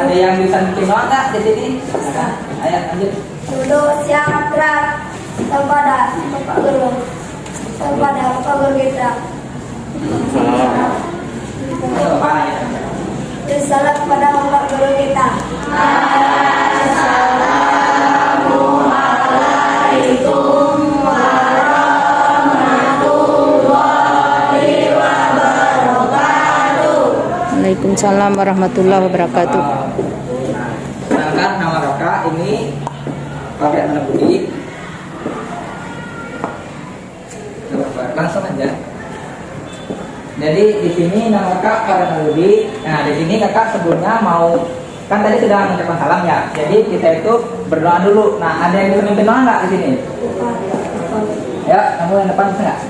Ada yang bisa bikin doa nggak di sini? Ada. Ayo lanjut. Dulu siang keras kepada Bapak Guru kita. Salam kepada Bapak Guru kita. Assalamualaikum warahmatullahi wabarakatuh. Waalaikumsalam warahmatullahi wabarakatuh. Sedangkan nama kakak ini pakai nama Budi. Langsung aja. Jadi di sini nama kakak Farhan Budi. Nah di sini kakak sebelumnya mau kan tadi sudah mengucapkan salam ya. Jadi kita itu berdoa dulu. Nah ada yang bisa memimpin doa nggak di sini? Ya, kamu yang depan bisa nggak?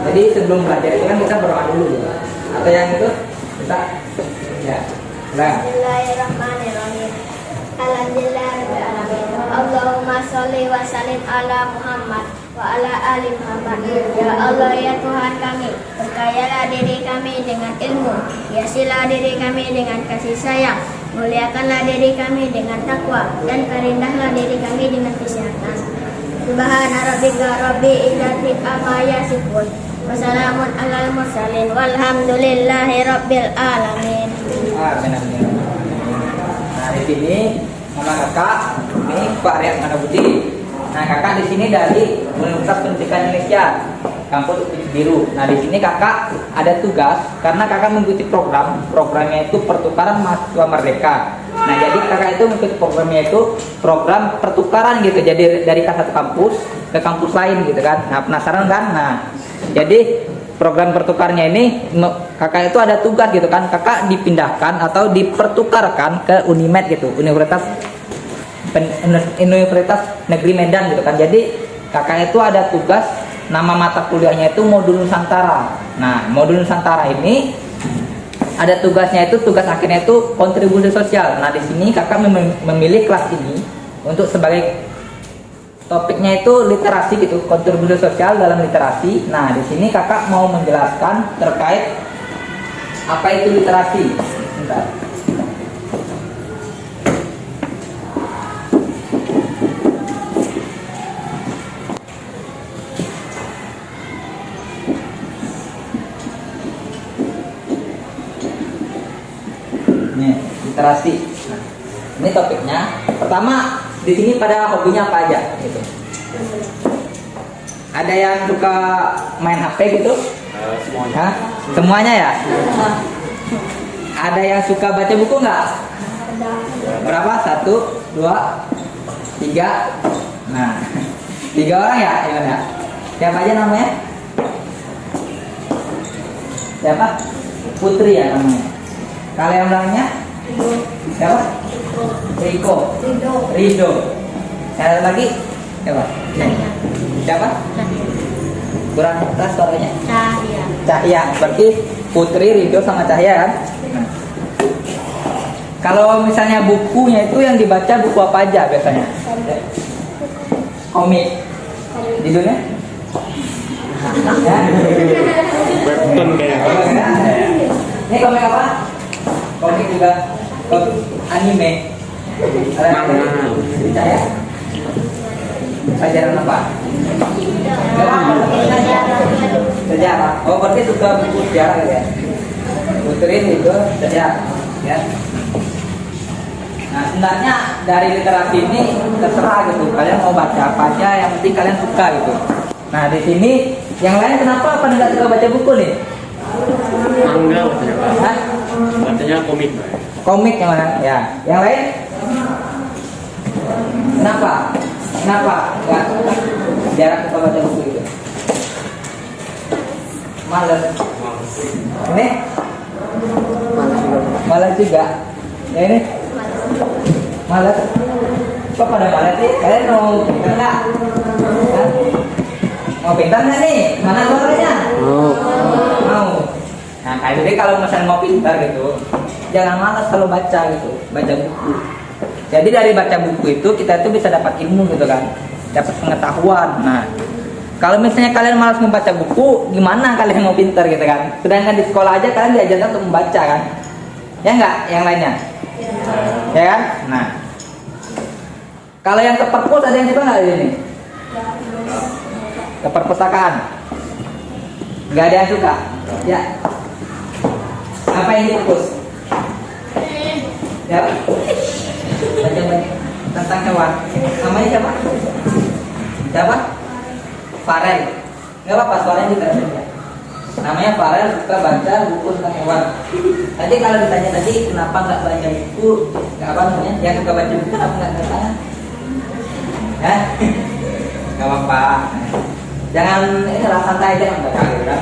Jadi sebelum belajar itu kan kita berdoa dulu. Atau yang itu bisa? Ya. Nah. Bismillahirrahmanirrahim. Alhamdulillahirrahmanirrahim. Allahumma sholli wa sallim ala Muhammad wa ala ali Muhammad. Ya Allah ya Tuhan kami, berkayalah diri kami dengan ilmu, hiasilah diri kami dengan kasih sayang, muliakanlah diri kami dengan takwa, dan perindahlah diri kami dengan kesehatan. Subhana rabbika rabbil izzati amma yasifun. Wassalamun alal mursalin walhamdulillahi rabbil alamin. Amin. Nah di sini nama kakak ini Pak Rian Manabuti. Nah kakak di sini dari Universitas Pendidikan Indonesia, kampus Biru. Nah di sini kakak ada tugas karena kakak mengikuti programnya itu pertukaran mahasiswa merdeka. Nah jadi kakak itu mengikuti programnya itu program pertukaran gitu. Jadi dari satu kampus ke kampus lain gitu kan. Nah penasaran kan? Nah jadi program pertukarnya ini kakak itu ada tugas gitu kan. Kakak dipindahkan atau dipertukarkan ke Unimed gitu, Universitas Negeri Medan gitu kan. Jadi kakak itu ada tugas, nama mata kuliahnya itu modul Nusantara. Nah modul Nusantara ini ada tugasnya itu, tugas akhirnya itu kontribusi sosial. Nah di sini kakak memilih kelas ini untuk sebagai topiknya itu literasi gitu, kontribusi sosial dalam literasi. Nah di sini kakak mau menjelaskan terkait apa itu literasi. Bentar. Nih, literasi. Nah, ini topiknya. Pertama, di sini pada hobinya apa aja gitu. Ada yang suka main HP gitu? Semuanya. Hah? Semuanya ya? Ada yang suka baca buku nggak? Berapa? 1, 2, 3. Nah, 3 orang ya? Gimana? Siapa aja namanya? Siapa? Putri ya namanya. Kalau yang belakangnya? Siapa? Rido. Ada lagi? Siapa? Siapa? Kurang keras suaranya. Cahya. Berarti Putri, Rido sama Cahya kan? Nah. Kalau misalnya bukunya itu yang dibaca buku apa aja biasanya? Komik. Judulnya? Ya. Webtoon kayak. Ini komik apa? Komik juga. Anime. Percaya? Pelajaran apa? Sejarah. Oh berarti suka buku sejarah ya? Puterin itu sejarah ya. Nah sebenarnya dari literasi ini terserah gitu. Kalian mau baca apa aja, yang penting kalian suka gitu. Nah di sini yang lain kenapa pada nggak suka baca buku nih? Manga bacanya. Bacanya komik. Komik yang mana? Ya. Yang lain? Kenapa? Nggak jarang suka baca buku itu. Males. Ini? Malas juga. Ya ini? Malas. Kok pada malas sih? Kalian mau pintar nggak? Mau pintar nggak nih? Mana suaranya? Mau. Nah, jadi kalau misalnya mau pintar gitu, jangan malas kalau baca gitu, baca buku. Jadi dari baca buku itu kita tuh bisa dapat ilmu gitu kan, dapat pengetahuan. Nah, Kalau misalnya kalian malas membaca buku, gimana kalian mau pintar gitu kan? Sedangkan di sekolah aja kalian diajarkan untuk membaca kan? Ya enggak? Yang lainnya? Ya kan? Nah, kalau yang ke perpus ada yang suka nggak ini? Ke perpustakaan? Nggak ada yang suka? Ya. Apa yang di perpus? Ya. Baca tentang hewan. Namanya siapa? Siapa? Farel. Nggak apa-apa, soalnya kita ya. Namanya Farel suka baca buku tentang hewan. Tadi kalau ditanya tadi kenapa nggak baca buku, nggak apa namanya? Yang suka baca buku kenapa nggak baca? Ya, nggak apa-apa. Jangan ini lah, santai aja membaca gitu kan.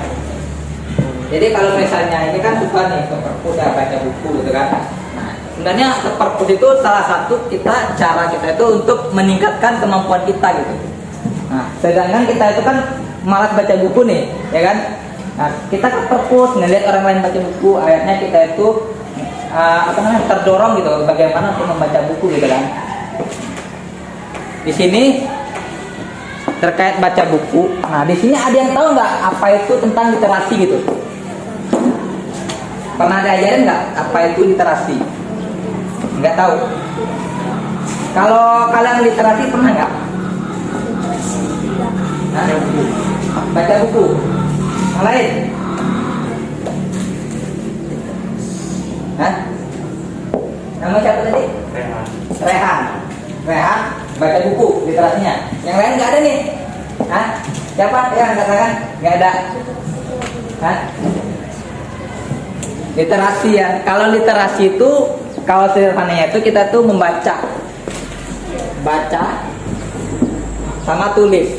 Jadi kalau misalnya ini kan suka nih ke perpus ya, baca buku gitu kan. Nah, sebenarnya ke perpus itu salah satu cara kita itu untuk meningkatkan kemampuan kita gitu. Nah, sedangkan kita itu kan malas baca buku nih, ya kan? Nah, kita ke perpus ngelihat orang lain baca buku, akhirnya kita itu terdorong gitu bagaimana untuk membaca buku gitu kan. Di sini terkait baca buku. Nah, di sini ada yang tahu nggak apa itu tentang literasi gitu? Pernah diajarin nggak apa itu literasi? Nggak tahu. Kalau kalian literasi pernah nggak? Nah, baca buku. Yang lain? Hah? Nama siapa tadi? Rehan. Rehan baca buku literasinya. Yang lain nggak ada nih? Hah? Siapa yang katakan? Nggak ada. Hah? Literasi ya. Kalau literasi itu, kalau sederhananya itu kita tuh membaca, baca sama tulis.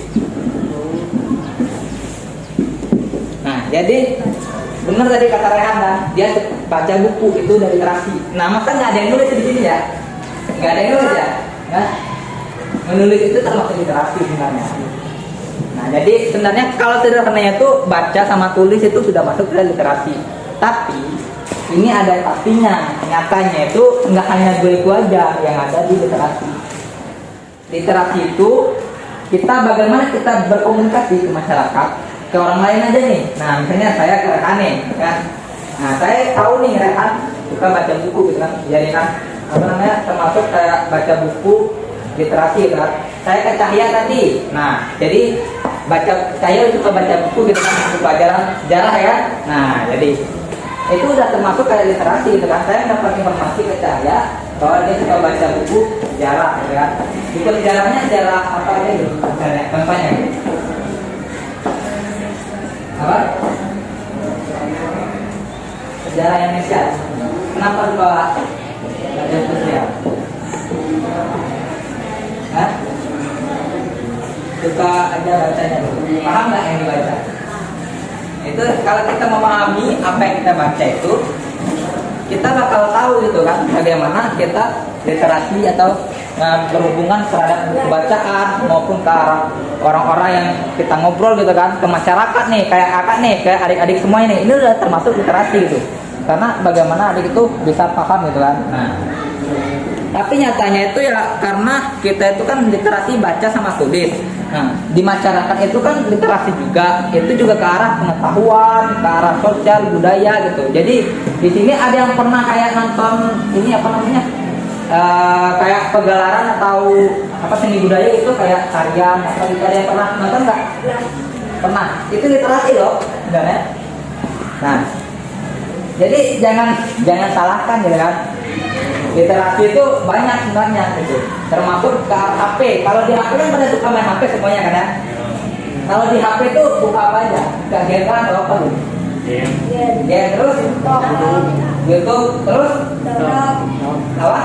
Nah, jadi benar tadi kata Rehan kan, dia baca buku itu dari literasi. Nah, maka nggak ada yang nulis di sini ya, nggak ada yang nulis ya. Nah, menulis itu termasuk literasi sebenarnya. Nah, jadi sebenarnya kalau sederhananya itu baca sama tulis itu sudah masuk ke literasi. Tapi ini ada tapinya. Nyatanya itu nggak hanya dua itu aja yang ada di literasi. Literasi itu kita bagaimana kita berkomunikasi ke masyarakat, ke orang lain aja nih. Nah, misalnya saya ke Rehan nih, kan? Nah, saya tahu nih Rehan suka baca buku gitu kan. Jadi kan termasuk saya baca buku literasi kan. Saya ke Cahya tadi. Nah, jadi saya suka baca buku gitu kan, buku pelajaran sejarah ya. Nah, jadi itu udah termasuk kayak literasi gitu kan. Saya dapat informasi ke Cahya bahwa dia suka baca buku sejarah gitu kan. Buku sejarahnya sejarah apa aja gitu? Contohnya gitu. Apa? Sejarah Indonesia. Kenapa suka baca buku sejarah? Hah? Suka aja bacanya. Paham nggak yang dibaca? Itu kalau kita memahami apa yang kita baca itu, kita bakal tahu gitu kan bagaimana kita literasi atau berhubungan terhadap bacaan maupun ke arah orang-orang yang kita ngobrol gitu kan, ke masyarakat nih, kayak kakak nih, kayak adik-adik semuanya nih, ini udah termasuk literasi gitu. Karena bagaimana adik itu bisa paham gitu kan. Nah, tapi nyatanya itu ya karena kita itu kan literasi baca sama tulis. Nah, di masyarakat itu kan literasi juga, itu juga ke arah pengetahuan, ke arah sosial budaya gitu. Jadi di sini ada yang pernah kayak nonton ini apa namanya, kayak pegelaran atau apa seni budaya itu kayak tarian atau gitu, ada yang pernah nonton nggak? Pernah. Itu literasi loh, sebenarnya. Nah, jadi jangan salahkan gitu kan. Literasi itu banyak sebenarnya gitu. Termasuk ke HP. Kalau di HP kan pada suka main HP semuanya kan ya. Kalau di HP itu buka apa aja? Buka game atau apa gitu? Game terus YouTube terus apa?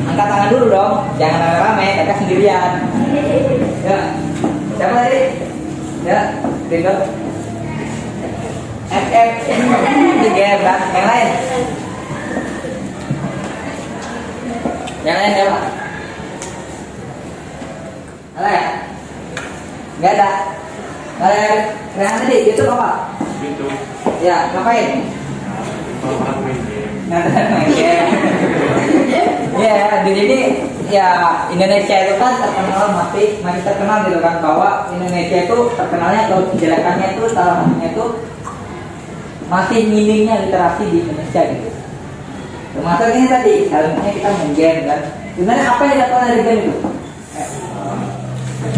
Angkat tangan dulu dong. Jangan rame-rame, kakak sendirian. Ya. Siapa tadi? Ya, Tinder. FF di game kan? Yang lain? Yang lain siapa? Ada ya? Nggak ada. Yang tadi itu apa? Gitu. Ya, ngapain? Kalau main game. Main game. Ya, di sini ya Indonesia itu kan terkenal masih terkenal gitu kan, bahwa Indonesia itu terkenalnya atau kejelekannya itu salah satunya itu masih minimnya literasi di Indonesia gitu. Termasuk ini tadi, misalnya kita main game kan. Sebenarnya apa yang dilakukan dari game itu?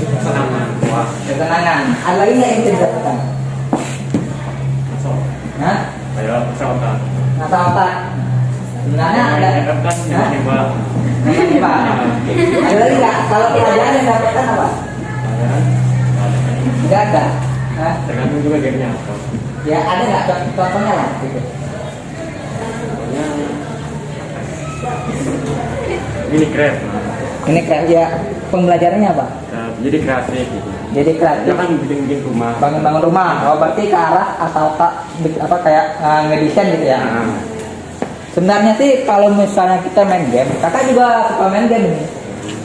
Kesenangan. Wah. Ketenangan. Ada lagi nggak yang bisa didapatkan? Masuk. Hah? Kayak pesawat. Nata otak. Sebenarnya ada. Kan Hah? tiba. Apa? Ada lagi nggak? Kalau pelajaran yang dapatkan apa? Nggak ada. Hah? Tergantung juga gamenya apa. Ya ada nggak contohnya lah? Gitu. Ini kreatif. Ini kayak ya pembelajarannya apa? Jadi kreatif gitu. Jadi kreatif. Dia kan bikin rumah. Bangun-bangun rumah. Oh berarti ke arah atau apa kayak ngedesain gitu ya? Nah, Sebenarnya sih kalau misalnya kita main game, kakak juga suka main game ini.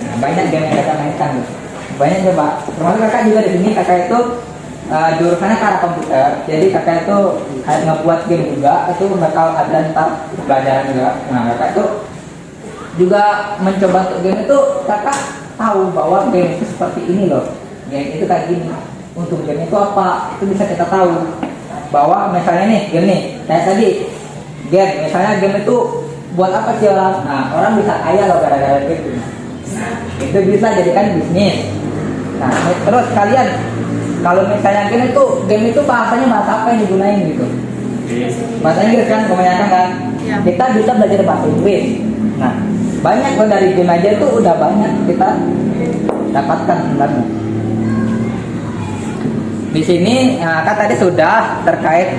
Nah, banyak game yang kakak mainkan gitu. Banyak coba. Termasuk kakak juga di sini. Kakak itu jurusannya ke arah komputer. Jadi kakak itu kayak ngebuat game juga. Itu bakal ada ntar pelajaran juga. Nah kakak itu juga mencoba untuk game itu, kakak tahu bahwa game itu seperti ini loh. Game itu kayak gini. Untuk game itu apa? Itu bisa kita tahu. Bahwa misalnya nih game nih, kayak tadi game, misalnya game itu buat apa sih orang? Nah, orang bisa kaya loh gara-gara game itu. Nah, itu bisa jadikan bisnis. Nah, terus kalian kalau misalnya game itu bahasanya bahasa apa yang digunain gitu? Bahasa Inggris kan kebanyakan kan? Ya. Kita bisa belajar bahasa Inggris. Nah, banyak kok dari game aja itu udah banyak kita dapatkan sebenarnya. Di sini kan tadi sudah terkait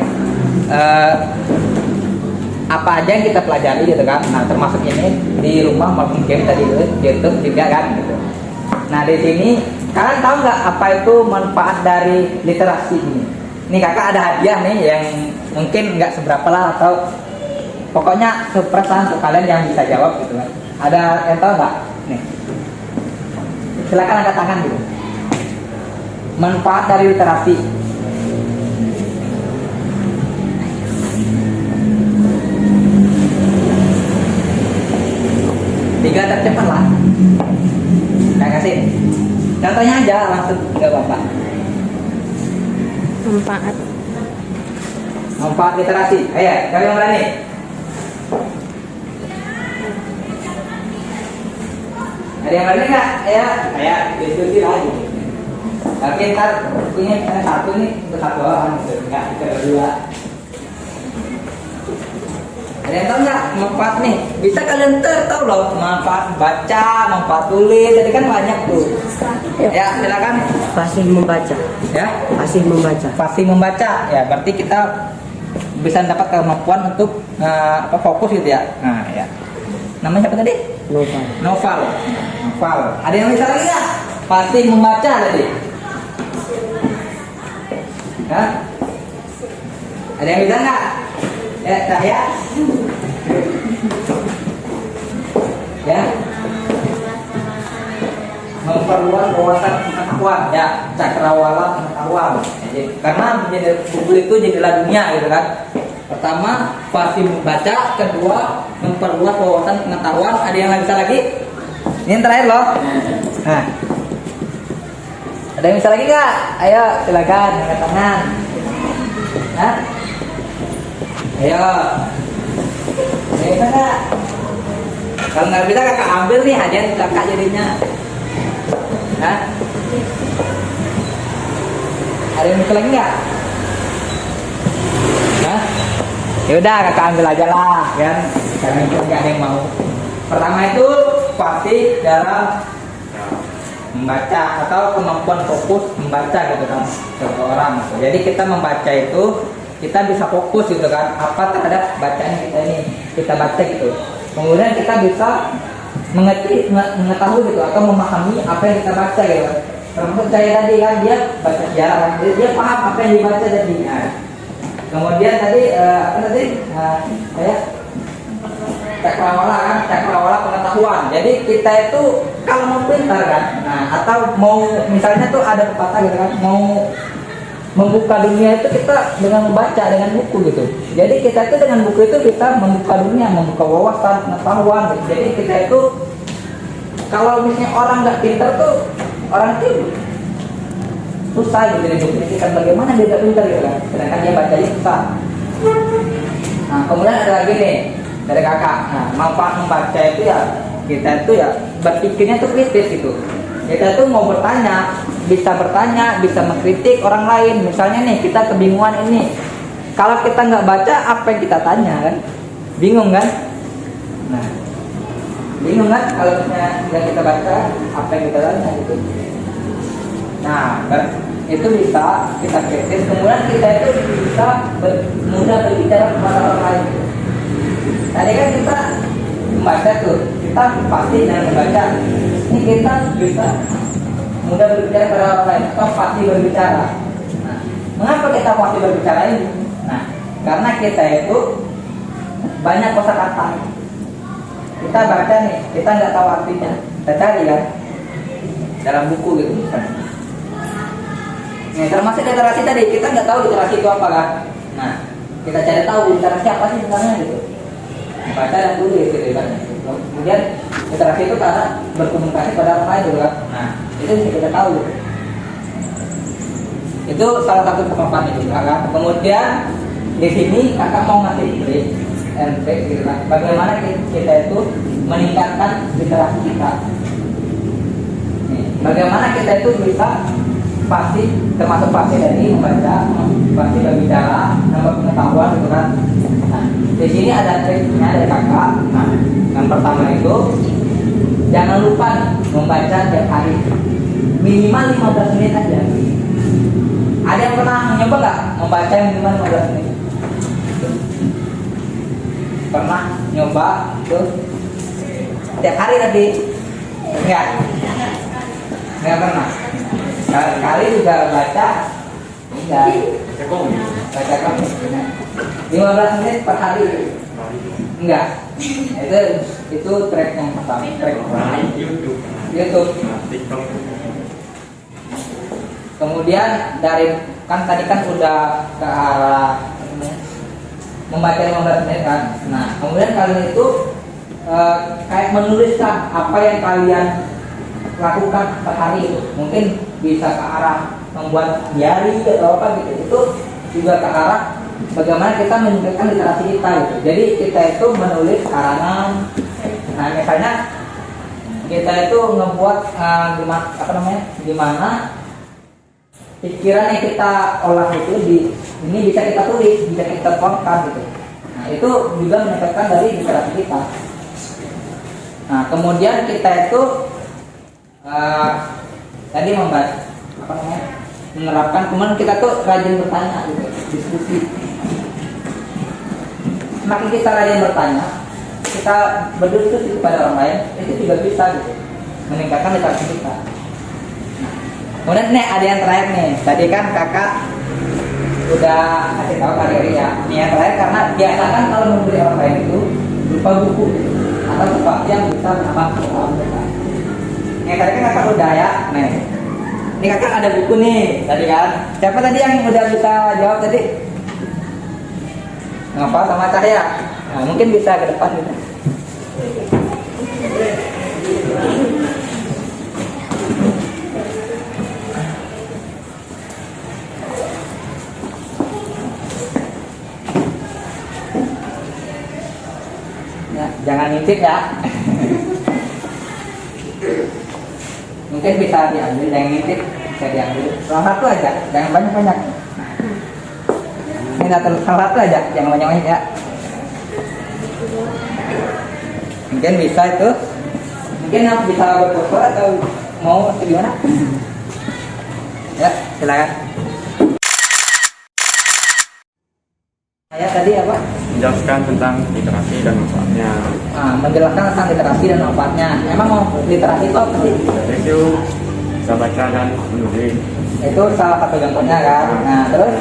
apa aja yang kita pelajari gitu kan. Nah termasuk ini di rumah maupun game tadi itu YouTube juga kan gitu. Nah di sini kalian tahu nggak apa itu manfaat dari literasi ini? Ini kakak ada hadiah nih yang mungkin nggak seberapa lah atau pokoknya surprise untuk kalian yang bisa jawab gitu kan. Ada yang tahu nggak? Nih silakan angkat tangan gitu. Manfaat dari literasi. Tiga tercepat lah. Saya kasih. Contohnya aja langsung ke bapak. Manfaat. Manfaat literasi. Ayo, kalian yang berani. Ada yang berani nggak? Ayo, diskusi lagi. Tapi ntar punya satu nih untuk satu orang gitu, nggak kita berdua. Ada yang tahu nggak manfaat nih? Bisa kalian tahu loh manfaat baca, manfaat tulis. Jadi kan banyak tuh. Ya silakan. Fasih membaca. Ya, Fasih membaca. fasih membaca. Ya berarti kita bisa dapat kemampuan untuk fokus gitu ya. Nah ya. Namanya apa tadi? Novel. Novel. Novel. Ada yang bisa lagi nggak? Fasih membaca tadi. Hah? Ada yang bisa nggak? Ya, saya. Ya. Memperluas wawasan pengetahuan, ya, cakrawala pengetahuan. Jadi, karena menjadi buku itu jadilah dunia, gitu kan. Pertama, fasih membaca. Kedua, memperluas wawasan pengetahuan. Ada yang bisa lagi? Ini yang terakhir loh. Nah. Ada yang bisa lagi nggak? Ayo silakan angkat tangan. Hah? Ayo. Ayo bisa nggak? Kalau nggak bisa kakak ambil nih hadiah kakak jadinya. Hah? Ada yang bisa lagi nggak? Hah? Ya udah kakak ambil aja lah, kan? Karena itu nggak ada yang mau. Pertama itu fasih dalam membaca atau kemampuan fokus membaca gitu kan seseorang. Jadi kita membaca itu kita bisa fokus gitu kan apa terhadap bacaan kita ini kita baca gitu. Kemudian kita bisa mengetahui gitu atau memahami apa yang kita baca gitu. Termasuk saya tadi kan dia baca sejarah kan dia paham apa yang dibaca tadi. Nah, kemudian tadi apa tadi saya cakrawala pengetahuan. Jadi kita itu kalau mau pintar kan, nah atau mau misalnya tuh ada pepatah gitu kan, mau membuka dunia itu kita dengan membaca dengan buku gitu. Jadi kita itu dengan buku itu kita membuka dunia, membuka wawasan, pengetahuan gitu. Jadi kita itu kalau misalnya orang nggak pintar tuh orang itu susah gitu didefinisikan bagaimana dia nggak pintar gitu kan. Sedangkan dia bacanya susah. Nah kemudian ada lagi nih dari kakak. Nah manfaat membaca itu ya kita itu ya berpikirnya tuh kritis gitu. Kita tuh mau bertanya, bisa mengkritik orang lain. Misalnya nih kita kebingungan ini, kalau kita nggak baca apa yang kita tanya kan, bingung kan? Nah, bingung kan kalau misalnya nggak kita baca apa yang kita tanya gitu. Nah, itu bisa kita kritis. Kemudian kita itu bisa mudah berbicara kepada orang lain. Tadi kan kita membaca tuh, kita pasti dengan membaca. Ini kita bisa mudah berbicara pada orang lain atau pasti berbicara. Nah, mengapa kita pasti berbicara ini? Nah, karena kita itu banyak kosakata. Kita baca nih, kita nggak tahu artinya, kita cari kan dalam buku gitu misalnya. Nah, termasuk literasi tadi, kita nggak tahu literasi itu apa kan? Nah, kita cari tahu literasi apa sih sebenarnya gitu. Baca dan tulis gitu kan. Kemudian literasi itu karena berkomunikasi pada orang lain juga. Nah, itu bisa kita tahu. Itu salah satu penerapan itu kan. Kemudian di sini kakak mau ngasih trik and trick gitu kan. Bagaimana kita itu meningkatkan literasi kita. Nih, bagaimana kita itu bisa pasti termasuk pasti dari membaca, pasti berbicara, nambah pengetahuan gitu kan. Nah, di sini ada triknya dari kakak. Nah, yang pertama itu jangan lupa membaca tiap hari minimal 15 menit aja. Ada yang pernah nyoba nggak membaca minimal 15 menit? Pernah nyoba tuh tiap hari tadi? Enggak pernah. Kali juga baca enggak baca komik 15 menit per hari enggak. Itu track yang pertama, track YouTube. Kemudian dari kan tadi kan udah ke arah membaca 15 menit kan. Nah kemudian kalian itu kayak menuliskan apa yang kalian lakukan per hari itu. Mungkin bisa ke arah membuat diary atau apa gitu. Itu juga ke arah bagaimana kita meningkatkan literasi kita gitu. Jadi kita itu menulis karangan. Nah misalnya kita itu ngebuat gimana pikiran yang kita olah itu ini bisa kita tulis, bisa kita tuangkan gitu. Nah itu juga meningkatkan dari literasi kita. Nah kemudian kita itu tadi menerapkan, kemudian kita tuh rajin bertanya gitu, diskusi. Semakin kita rajin bertanya, kita berdiskusi kepada orang lain, itu juga bisa gitu meningkatkan literasi kita. Nah, kemudian nih ada yang terakhir nih, tadi kan kakak udah kasih tahu Kak ya. Ini yang terakhir karena biasa kan kalau memberi orang lain itu lupa buku atau sesuatu yang bisa menambah pengetahuan kita. Yang tadi kan kakak udah ya, nih. Ini kakak ada buku nih, tadi kan. Siapa tadi yang udah bisa jawab tadi? Ngapa sama Cahya? Nah, mungkin bisa ke depan gitu. Ya, jangan ngintip ya. Mungkin bisa diambil, jangan ngintip, bisa diambil. Salah satu aja, jangan banyak-banyak. Ini salah satu aja, jangan banyak-banyak ya. Mungkin bisa itu. Mungkin yang bisa berfoto atau mau gimana? Ya, silakan. Saya tadi apa? Menjelaskan tentang literasi dan manfaatnya. Nah, menjelaskan tentang literasi dan manfaatnya. Emang mau literasi itu apa sih? Itu bisa baca dan menulis. Itu salah satu contohnya kan. Nah, terus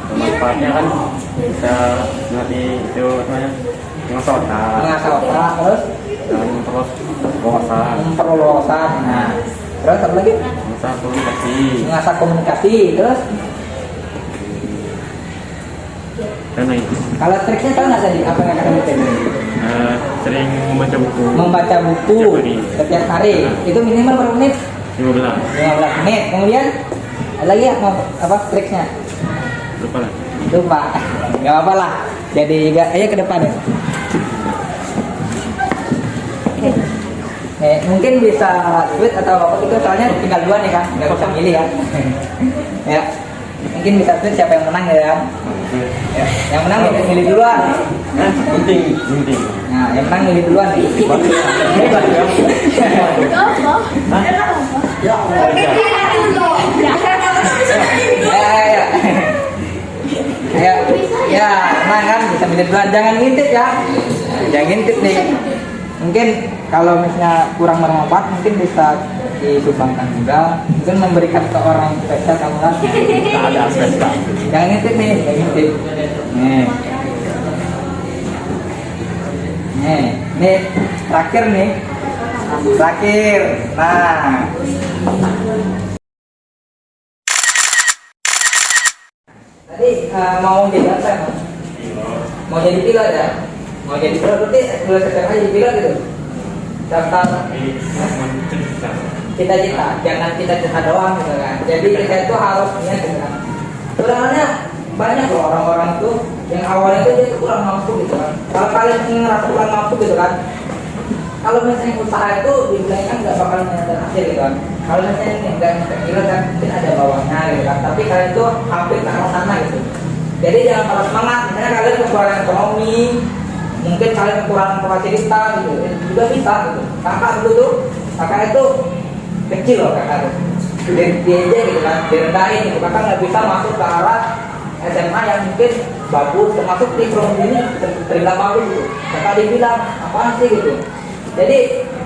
Manfaatnya kan bisa nanti itu namanya mengasah otak mengasah otak, terus dan memperluas wawasan, memperluas wawasan. Nah, terus apa lagi? mengasah komunikasi, Mengasah komunikasi, terus Karena itu Kalau triknya tahu nggak tadi apa yang akan dipelajari? sering membaca buku. Membaca buku setiap hari. Itu minimal berapa menit? 15. 15 menit. Kemudian ada lagi ya mau apa triknya? Lupa lah. Lupa. Nggak apa lah. Jadi juga ayo ke depan ya. Mungkin bisa tweet atau apa itu soalnya tinggal dua nih kan, nggak bisa milih kan. Ya. Mungkin bisa tweet siapa yang menang ya kan. Ya, yang menang milih duluan. Penting. Nah, yang menang milih duluan nih. Hebat ya. Ya, menang kan bisa milih duluan. Jangan ngintip ya. Jangan ngintip nih. Mungkin kalau misalnya kurang bermanfaat mungkin bisa disumbangkan juga, mungkin memberikan ke orang spesial kamu kan. Tak ada spesial. Jangan ngintip nih, jangan ngintip. Nih terakhir nih, terakhir. Nah, tadi mau jadi apa? Mau jadi pilot ya? Mau jadi pilot berarti mulai sekarang aja jadi pilot gitu. Daftar cita-cita, jangan cita-cita doang gitu kan. Jadi kita itu harus niat gitu kan. Sebenarnya banyak loh orang-orang tuh yang awalnya itu dia tuh kurang mampu gitu kan. Kalau kalian ngerasa kurang mampu gitu kan, kalau misalnya usaha itu dibilangnya nggak bakal hasil gitu kan. Kalau misalnya ini nggak kira kan mungkin ada bawahnya gitu kan. Tapi kalian tuh hampir ke arah sana gitu. Jadi jangan patah semangat. Misalnya kalian kekurangan ekonomi, mungkin kalian kekurangan fasilitas gitu, juga bisa gitu. Kakak dulu tuh, kakak itu kecil loh kakak tuh. Dia aja gitu kan, direndahin gitu. Kakak nggak bisa masuk ke arah SMA yang mungkin bagus, termasuk di provinsi ini terbilang bagus gitu. Kakak dibilang apaan sih gitu. Jadi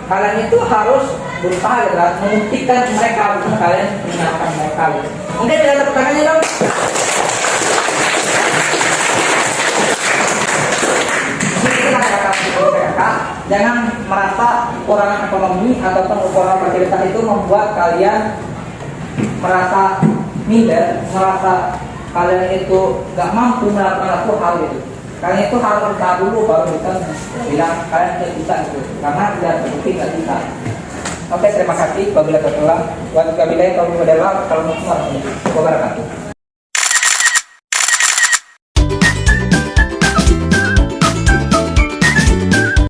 kalian itu harus berusaha gitu kan, membuktikan mereka bukan kalian mengalahkan mereka gitu. Mungkin bisa tepuk tangannya dong. Jangan merasa kekurangan ekonomi ataupun kekurangan fasilitas itu membuat kalian merasa minder, merasa kalian itu gak mampu melakukan satu hal gitu. Kalian itu harus berusaha dulu baru bisa bilang kalian tidak bisa gitu. Karena tidak terbukti nggak bisa. Oke, terima kasih. Wabillahi taufiq wal hidayah. Wassalamualaikum warahmatullahi wabarakatuh.